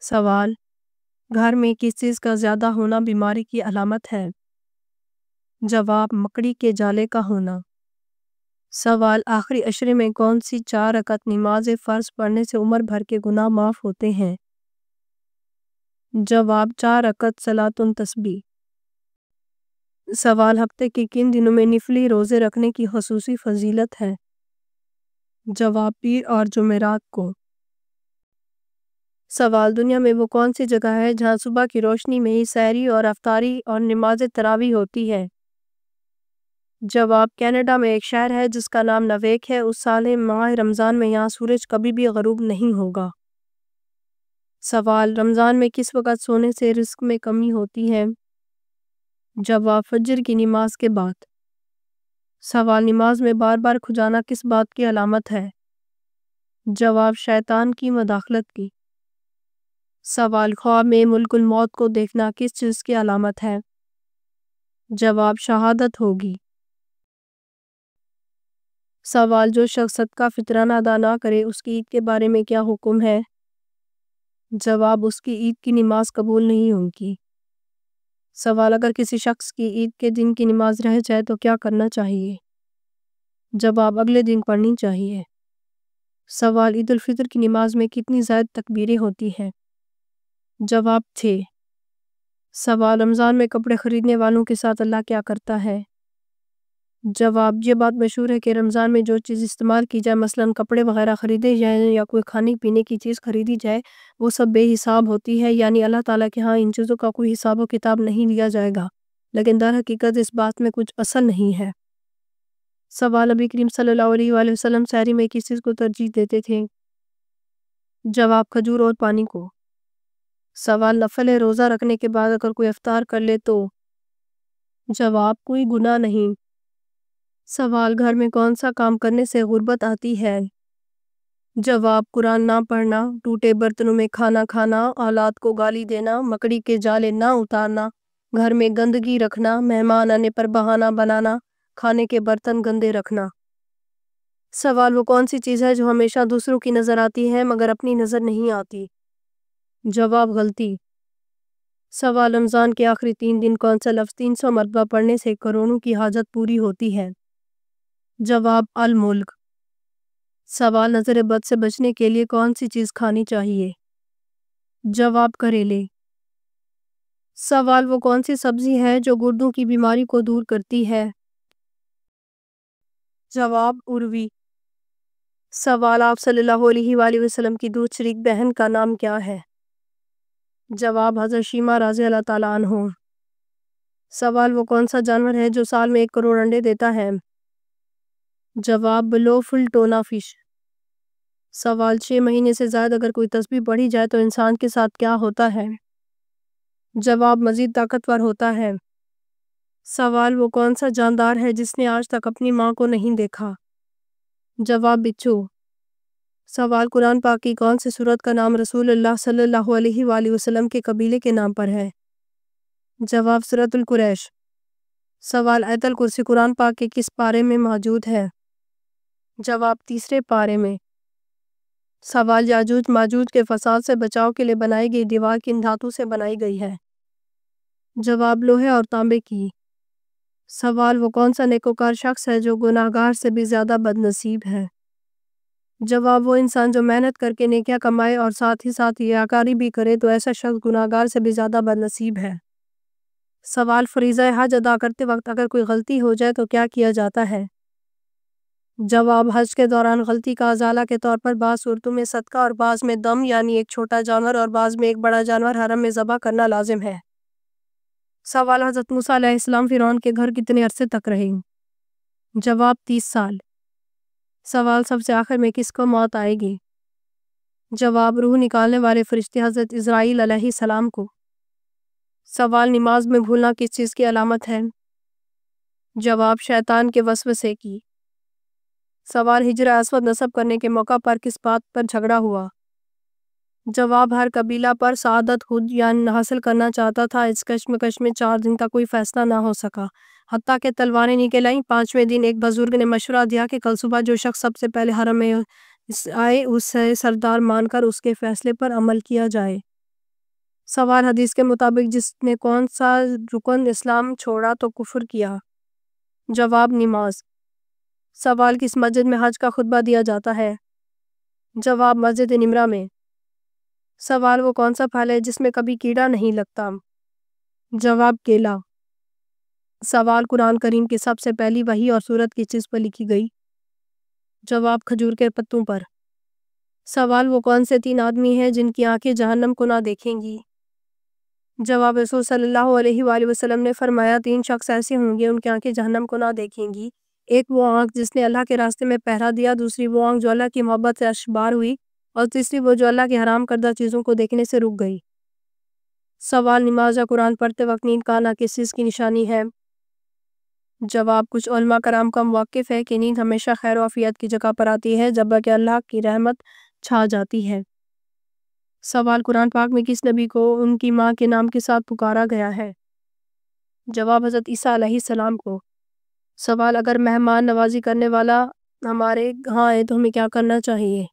سوال: گھر میں کس چیز کا زیادہ ہونا بیماری کی علامت ہے؟ جواب: مکڑی کے جالے کا ہونا۔ سوال: آخری عشرے میں کون سی 4 رکعت نماز فرض پڑھنے سے عمر بھر کے گناہ معاف ہوتے ہیں؟ جواب: 4 رکعت صلاۃ تسبیح۔ سوال: ہفتے کے کن دنوں میں نفلی روزے رکھنے کی خصوصی فضیلت ہے؟ جواب: پیر اور جمعرات کو۔ سوال: دنیا میں وہ کون سی جگہ ہے جہاں صبح کی روشنی میں ہی سحری اور افطاری اور نماز تراویح ہوتی ہے؟ جواب: کینیڈا میں ایک شہر ہے جس کا نام نویک ہے۔ اس سال ماہ رمضان میں یہاں سورج کبھی بھی غروب نہیں ہوگا۔ سوال: رمضان میں کس وقت سونے سے رزق میں کمی ہوتی ہے؟ جواب: فجر کی نماز کے بعد۔ سوال: نماز میں بار بار کھجانا کس بات کی علامت ہے؟ جواب: شیطان کی مداخلت کی۔ سوال: خواب میں ملک الموت کو دیکھنا کس چیز کی علامت ہے؟ جواب: شہادت ہوگی۔ سوال: جو شخص صدقہ فطرانہ ادا نہ کرے اس کی عید کے بارے میں کیا حکم ہے؟ جواب: اس کی عید کی نماز قبول نہیں ہوگی۔ سوال: اگر کسی شخص کی عید کے دن کی نماز رہ جائے تو کیا کرنا چاہیے؟ جواب: اگلے دن پڑھنی چاہیے۔ سوال: عید الفطر کی نماز میں کتنی زائد تکبیریں ہوتی ہیں؟ جواب: 6۔ سوال: رمضان میں کپڑے خریدنے والوں کے ساتھ اللہ کیا کرتا ہے؟ جواب: یہ بات مشہور ہے کہ رمضان میں جو چیز استعمال کی جائے، مثلاً کپڑے وغیرہ خریدے جائیں یا کوئی کھانے پینے کی چیز خریدی جائے، وہ سب بے حساب ہوتی ہے، یعنی اللہ تعالیٰ کے ہاں ان چیزوں کا کوئی حساب و کتاب نہیں لیا جائے گا، لیکن در حقیقت اس بات میں کچھ اصل نہیں ہے۔ سوال: نبی کریم صلی اللہ علیہ وآلہ وسلم سحری میں کس چیز کو ترجیح دیتے تھے؟ جواب: کھجور اور پانی کو۔ سوال: نفل روزہ رکھنے کے بعد اگر کوئی افطار کر لے تو؟ جواب: کوئی گناہ نہیں۔ سوال: گھر میں کون سا کام کرنے سے غربت آتی ہے؟ جواب: قرآن نہ پڑھنا، ٹوٹے برتنوں میں کھانا کھانا، اولاد کو گالی دینا، مکڑی کے جالے نہ اتارنا، گھر میں گندگی رکھنا، مہمان آنے پر بہانہ بنانا، کھانے کے برتن گندے رکھنا۔ سوال: وہ کون سی چیز ہے جو ہمیشہ دوسروں کی نظر آتی ہے مگر اپنی نظر نہیں آتی؟ جواب: غلطی۔ سوال: رمضان کے آخری 3 دن کون سا لفظ 300 مرتبہ پڑھنے سے کروڑوں کی حاجت پوری ہوتی ہے؟ جواب: الملک۔ سوال: نظر بد سے بچنے کے لیے کون سی چیز کھانی چاہیے؟ جواب: کریلے۔ سوال: وہ کون سی سبزی ہے جو گردوں کی بیماری کو دور کرتی ہے؟ جواب: اروی۔ سوال: آپ صلی اللہ علیہ وآلہ وسلم کی دودھ شریک بہن کا نام کیا ہے؟ جواب: حضرت شیمہ رضی اللہ تعالیٰ عنہ۔ سوال: وہ کون سا جانور ہے جو سال میں 1 کروڑ انڈے دیتا ہے؟ جواب: بلو فل ٹونا فش۔ سوال: 6 مہینے سے زائد اگر کوئی تسبیح پڑھی جائے تو انسان کے ساتھ کیا ہوتا ہے؟ جواب: مزید طاقتور ہوتا ہے۔ سوال: وہ کون سا جاندار ہے جس نے آج تک اپنی ماں کو نہیں دیکھا؟ جواب: بچھو۔ سوال: قرآن پاک کی کون سی سورت کا نام رسول اللہ صلی اللہ علیہ وآلہ وسلم کے قبیلے کے نام پر ہے؟ جواب: سورۃ القریش۔ سوال: آیت الکرسی قرآن پاک کے کس پارے میں موجود ہے؟ جواب: 3 پارے میں۔ سوال: یاجوج ماجوج کے فساد سے بچاؤ کے لیے بنائی گئی دیوار کن دھاتوں سے بنائی گئی ہے؟ جواب: لوہے اور تانبے کی۔ سوال: وہ کون سا نیکوکار شخص ہے جو گناہگار سے بھی زیادہ بد نصیب ہے؟ جواب: وہ انسان جو محنت کر کے نیکیاں کمائے اور ساتھ ہی ساتھ ریاکاری بھی کرے تو ایسا شخص گناہگار سے بھی زیادہ بد نصیب ہے۔ سوال: فریضہ حج ادا کرتے وقت اگر کوئی غلطی ہو جائے تو کیا کیا جاتا ہے؟ جواب: حج کے دوران غلطی کا ازالہ کے طور پر بعض صورتوں میں صدقہ اور بعض میں دم یعنی ایک چھوٹا جانور اور بعض میں ایک بڑا جانور حرم میں ذبح کرنا لازم ہے۔ سوال: حضرت موسیٰ علیہ السلام فرعون کے گھر کتنے عرصے تک رہے؟ جواب: 30 سال۔ سوال: سب سے آخر میں کس کو موت آئے گی؟ جواب: روح نکالنے والے فرشتے حضرت عزرائیل علیہ السلام کو۔ سوال: نماز میں بھولنا کس چیز کی علامت ہے؟ جواب: شیطان کے وسوسے کی۔ سوال: ہجر اسود نصب کرنے کے موقع پر کس بات پر جھگڑا ہوا؟ جواب: ہر قبیلہ پر سعادت خود یعنی حاصل کرنا چاہتا تھا، اس کشمکش میں 4 دن تک کوئی فیصلہ نہ ہو سکا، حتیٰ کہ تلواریں نکل آئیں۔ 5ویں دن ایک بزرگ نے مشورہ دیا کہ کل صبح جو شخص سب سے پہلے حرم میں آئے اسے سردار مان کر اس کے فیصلے پر عمل کیا جائے۔ سوال حدیث کے مطابق جس نے کون سا رکن اسلام چھوڑا تو کفر کیا؟ جواب نماز۔ سوال کس مسجد میں حج کا خطبہ دیا جاتا ہے؟ جواب مسجد نمرہ میں۔ سوال وہ کون سا پھل ہے جس میں کبھی کیڑا نہیں لگتا؟ جواب کیلا۔ سوال قرآن کریم کی سب سے پہلی وحی اور سورت کس چیز پر لکھی گئی؟ جواب کھجور کے پتوں پر۔ سوال وہ کون سے 3 آدمی ہیں جن کی آنکھیں جہنم کو نہ دیکھیں گی؟ جواب رسول صلی اللہ علیہ وآلہ وسلم نے فرمایا 3 شخص ایسے ہوں گے ان کی آنکھیں جہنم کو نہ دیکھیں گی۔ ایک وہ آنکھ جس نے اللہ کے راستے میں پہرا دیا، دوسری وہ آنکھ جو اللہ کی محبت سے اشبار ہوئی، اور تیسری وہ جو اللہ کے حرام کردہ چیزوں کو دیکھنے سے رک گئی۔ سوال نماز یا قرآن پڑھتے وقت نیند کا آنا کس چیز کی نشانی ہے؟ جواب کچھ علماء کرام کا موقف ہے کہ نیند ہمیشہ خیر و عافیت کی جگہ پر آتی ہے جبکہ اللہ کی رحمت چھا جاتی ہے۔ سوال قرآن پاک میں کس نبی کو ان کی ماں کے نام کے ساتھ پکارا گیا ہے؟ جواب حضرت عیسیٰ علیہ السلام کو۔ سوال اگر مہمان نوازی کرنے والا ہمارے ہاں آئے تو ہمیں کیا کرنا چاہیے؟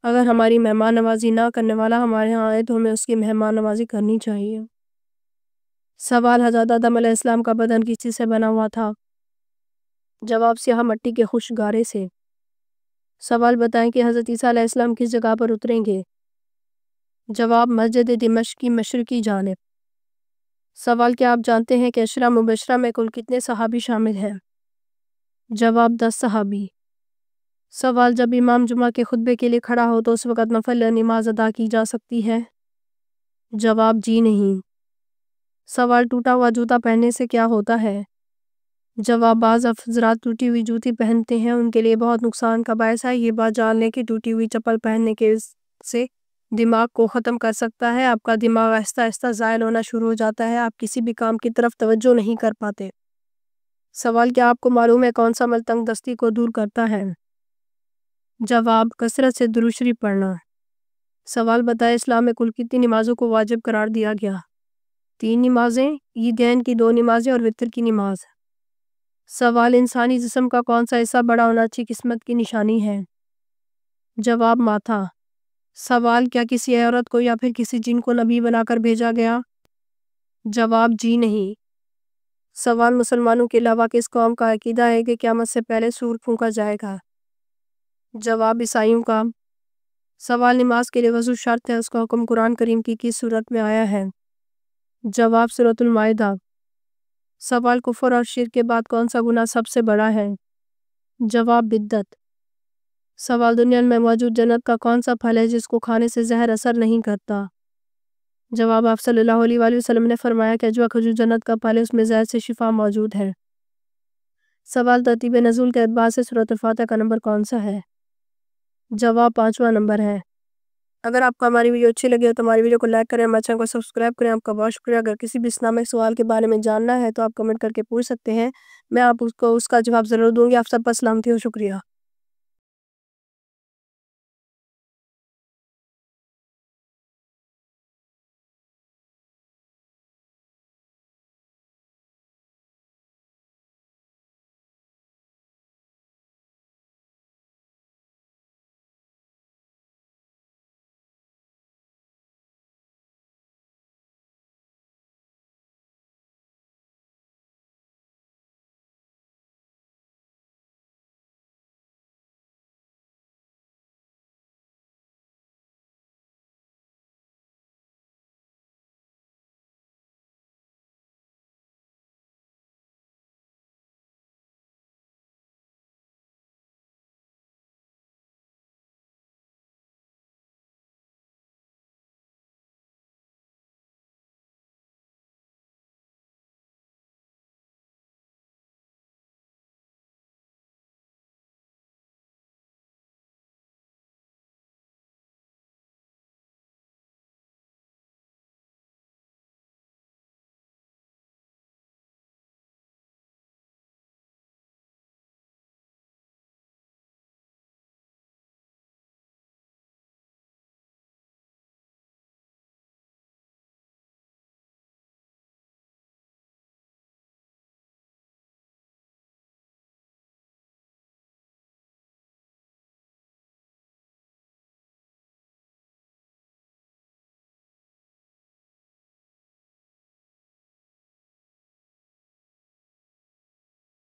اگر ہماری مہمان نوازی نہ کرنے والا ہمارے ہاں آئے تو ہمیں اس کی مہمان نوازی کرنی چاہیے۔ سوال حضرت آدم علیہ السلام کا بدن کس چیز سے بنا ہوا تھا؟ جواب سیاہ مٹی کے خشک گارے سے۔ سوال بتائیں کہ حضرت عیسیٰ علیہ السلام کس جگہ پر اتریں گے؟ جواب مسجد دمشق کی مشرقی جانب۔ سوال کیا آپ جانتے ہیں کہ عشرہ مبشرہ میں کل کتنے صحابی شامل ہیں؟ جواب 10 صحابی۔ سوال جب امام جمعہ کے خطبے کے لیے کھڑا ہو تو اس وقت نفل نماز ادا کی جا سکتی ہے؟ جواب جی نہیں۔ سوال ٹوٹا ہوا جوتا پہننے سے کیا ہوتا ہے؟ جواب بعض حضرات ٹوٹی ہوئی جوتی پہنتے ہیں ان کے لیے بہت نقصان کا باعث ہے۔ یہ بات جان لیں کہ ٹوٹی ہوئی چپل پہننے کے سے دماغ کو ختم کر سکتا ہے۔ آپ کا دماغ آہستہ آہستہ زائل ہونا شروع ہو جاتا ہے، آپ کسی بھی کام کی طرف توجہ نہیں کر پاتے۔ سوال کیا آپ کو معلوم ہے کون سا عمل تنگ دستی کو دور کرتا ہے؟ جواب کثرت سے درود شریف پڑھنا۔ سوال بتائیں اسلام میں کل کتنی نمازوں کو واجب قرار دیا گیا؟ 3 نمازیں، عیدین کی 2 نمازیں اور وتر کی نماز۔ سوال انسانی جسم کا کون سا حصہ بڑا ہونا اچھی قسمت کی نشانی ہے؟ جواب ماتھا۔ سوال کیا کسی عورت کو یا پھر کسی جن کو نبی بنا کر بھیجا گیا؟ جواب جی نہیں۔ سوال مسلمانوں کے علاوہ کس قوم کا عقیدہ ہے کہ قیامت سے پہلے سور پھونکا جائے گا؟ جواب عیسائیوں کا۔ سوال نماز کے لیے وضو شرط ہے، اس کا حکم قرآن کریم کی کس صورت میں آیا ہے؟ جواب سورۃ المائدہ۔ سوال کفر اور شرک کے بعد کون سا گناہ سب سے بڑا ہے؟ جواب بدعت۔ سوال دنیا میں موجود جنت کا کون سا پھل ہے جس کو کھانے سے زہر اثر نہیں کرتا؟ جواب آپ صلی اللہ علیہ وآلہ وسلم نے فرمایا کہ جو کھجور جنت کا پھل ہے اس میں زہر سے شفا موجود ہے۔ سوال ترتیب نزول کے اعتبار سے سورۃ الفاتحہ کا نمبر کون سا ہے؟ جواب 5واں نمبر ہے۔ اگر آپ کو ہماری ویڈیو اچھی لگی ہو تو ہماری ویڈیو کو لائک کریں، ہمارے چینل کو سبسکرائب کریں۔ آپ کا بہت شکریہ۔ اگر کسی بھی اسلامک سوال کے بارے میں جاننا ہے تو آپ کمنٹ کر کے پوچھ سکتے ہیں، میں آپ کو اس کا جواب ضرور دوں گی۔ آپ سب پر سلامتی ہو، شکریہ۔